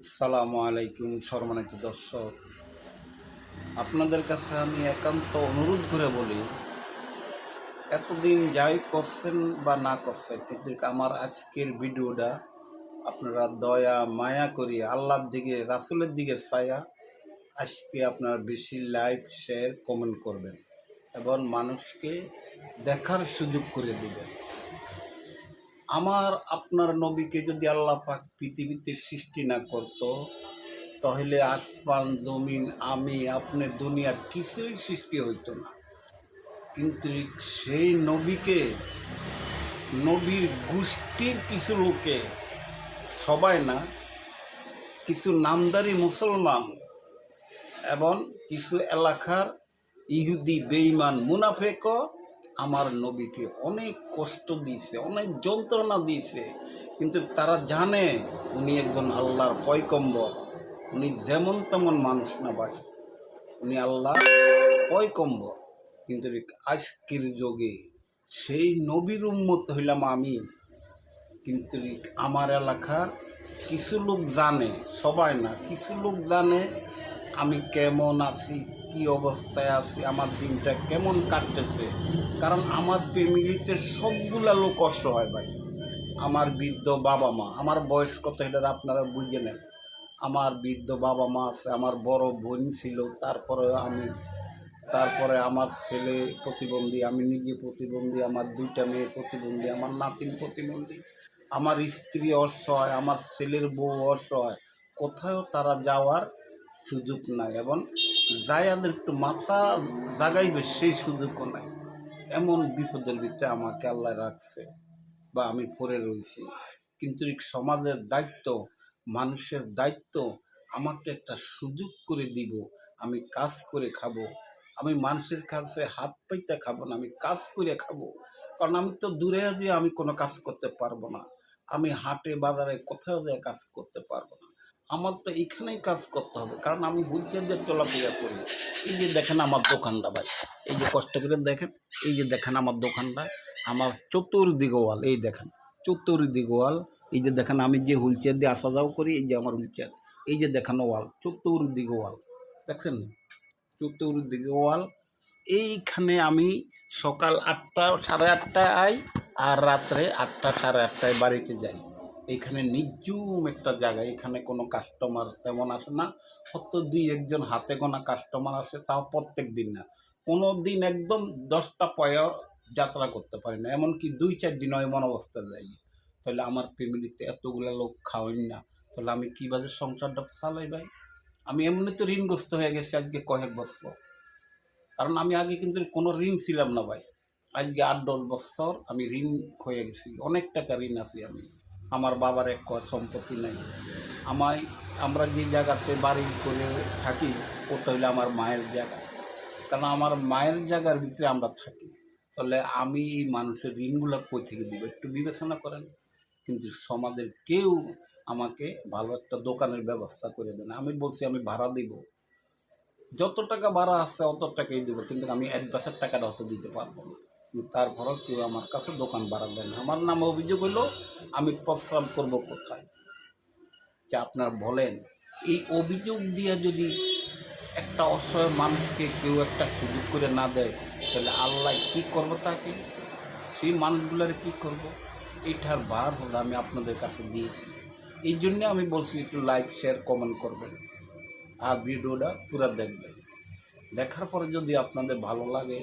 আসসালামু আলাইকুম সম্মানিত দর্শক, আপনাদের কাছে আমি একান্ত অনুরোধ করে বলি, এতদিন যাই করছেন বা না করছেন, কিন্তু আমার আজকের ভিডিওটা আপনারা দয়া মায়া করি আল্লাহর দিকে, রাসূলের দিকে চায়া আজকে আপনারা বেশি লাইক শেয়ার কমেন্ট করবেন এবং মানুষকে দেখার সুযোগ করে দিবেন। আমার আপনার নবীকে যদি আল্লাহ পাক পৃথিবীতে সৃষ্টি না করতো, তাহলে আসমান জমিন আমি আপনি দুনিয়ার কিছুই সৃষ্টি হইতো না। কিন্তু সেই নবীকে, নবীর গোষ্ঠীর কিছু লোকে, সবাই না, কিছু নামদারি মুসলমান এবং কিছু এলাকার ইহুদি বেঈমান মুনাফেকও আমার নবীকে অনেক কষ্ট দিয়েছে, অনেক যন্ত্রণা দিয়েছে। কিন্তু তারা জানে উনি একজন আল্লাহর পয়গম্বর, উনি যেমন তেমন মানুষ না ভাই, উনি আল্লাহ পয়গম্বর। কিন্তু আজকের যুগে সেই নবীর উম্মত হইলাম আমি। কিন্তু আমার এলাকার কিছু লোক জানে, সবাই না, কিছু লোক জানে আমি কেমন আছি, কি অবস্থায় আছি, আমার দিনটা কেমন কাটতেছে। কারণ আমার ফ্যামিলিতে সবগুলা লোক অসহায় ভাই। আমার বৃদ্ধ বাবা মা, আমার বয়স কত এটা আপনারা বুঝে নেন। আমার বৃদ্ধ বাবা মা আছে, আমার বড় বোন ছিল, তারপরে আমার ছেলে প্রতিবন্ধী, আমি নিজে প্রতিবন্ধী, আমার দুইটা মেয়ে প্রতিবন্ধী, আমার নাতিন প্রতিবন্ধী, আমার স্ত্রী অসহায়, আমার ছেলের বউ অসহায়। কোথাও তারা যাওয়ার সুযোগ নাই এবং যায়াদের একটু মাথা জাগাইবে সেই সুযোগও নাই। এমন বিপদের ভিতরে আমাকে আল্লাহ রাখছে বা আমি পড়ে রয়েছি। কিন্তু এই সমাজের দায়িত্ব, মানুষের দায়িত্ব আমাকে একটা সুযোগ করে দিব। আমি কাজ করে খাবো, আমি মানুষের কাছে হাত পাইতে খাবো না, আমি কাজ করে খাবো। কারণ আমি তো দূরে দিয়ে আমি কোনো কাজ করতে পারবো না, আমি হাটে বাজারে কোথাও যেয়ে কাজ করতে পারবো না। আমার তো এখানেই কাজ করতে হবে, কারণ আমি হুইলচেয়ার দিয়ে চলাফেরা করি। এই যে দেখেন আমার দোকানটা ভাই, এই যে কষ্ট করে দেখেন, এই যে দেখেন আমার দোকানটা, আমার চতুর্দিকে ওয়াল, এই দেখেন চতুর্দিকে ওয়াল। এই যে দেখেন আমি যে হুইলচেয়ার দিয়ে আসা যাওয়া করি, এই যে আমার হুইলচেয়ার, এই যে দেখানো ওয়াল, চতুর্দিকে ওয়াল দেখছেন, চতুর্দিকে ওয়াল। এইখানে আমি সকাল 8টা 8:30টায় আই আর রাত্রে 8টা 8:30টায় বাড়িতে যাই। এইখানে নির্জুম একটা জায়গা, এখানে কোনো কাস্টমার তেমন আসে না, হয়তো 2-1জন হাতে গোনা কাস্টমার আসে, তাও প্রত্যেক দিন না। কোনো দিন একদম 10টা পয়া যাত্রা করতে পারি না, এমনকি 2-4 দিন এমন অবস্থা যায়নি। তাহলে আমার ফ্যামিলিতে এতগুলো লোক খাওয়াই না, তাহলে আমি কীভাবে সংসারটা চালাই ভাই? আমি এমনি তো ঋণগ্রস্ত হয়ে গেছি আজকে কয়েক বছর। কারণ আমি আগে কিন্তু কোনো ঋণ ছিলাম না ভাই, আজকে 8-10 বছর আমি ঋণ হয়ে গেছি, অনেক টাকা ঋণ আছি আমি। আমার বাবার এক কর সম্পত্তি নাই। আমায়, আমরা যে জায়গাতে বাড়ি করে থাকি ওটা হইলে আমার মায়ের জায়গা, কারণ আমার মায়ের জায়গার ভিতরে আমরা থাকি। তাহলে আমি এই মানুষের ঋণগুলো কই থেকে দিব, একটু বিবেচনা করেন। কিন্তু সমাজের কেউ আমাকে ভালো একটা দোকানের ব্যবস্থা করে দেন। আমি বলছি আমি ভাড়া দিব, যত টাকা ভাড়া আছে অত টাকাই দেবো, কিন্তু আমি অ্যাডভান্সের টাকাটা হয়তো দিতে পারবো না। কিন্তু তারপরেও কেউ আমার কাছে দোকান ভাড়া দেয় না। আমার নামে অভিযোগ হলো, আমি প্রস্রাব করবো কোথায়? যে আপনার বলেন, এই অভিযোগ দিয়ে যদি একটা অসহায় মানুষকে কেউ একটা সুযোগ করে না দেয়, তাহলে আল্লাহ কী করবো তাকে? সেই মানুষগুলোর কী করবো? এইটার ভার হলো আমি আপনাদের কাছে দিয়েছি। এই জন্যে আমি বলছি একটু লাইক শেয়ার কমেন্ট করবেন আর ভিডিওটা পুরো দেখবেন। দেখার পরে যদি আপনাদের ভালো লাগে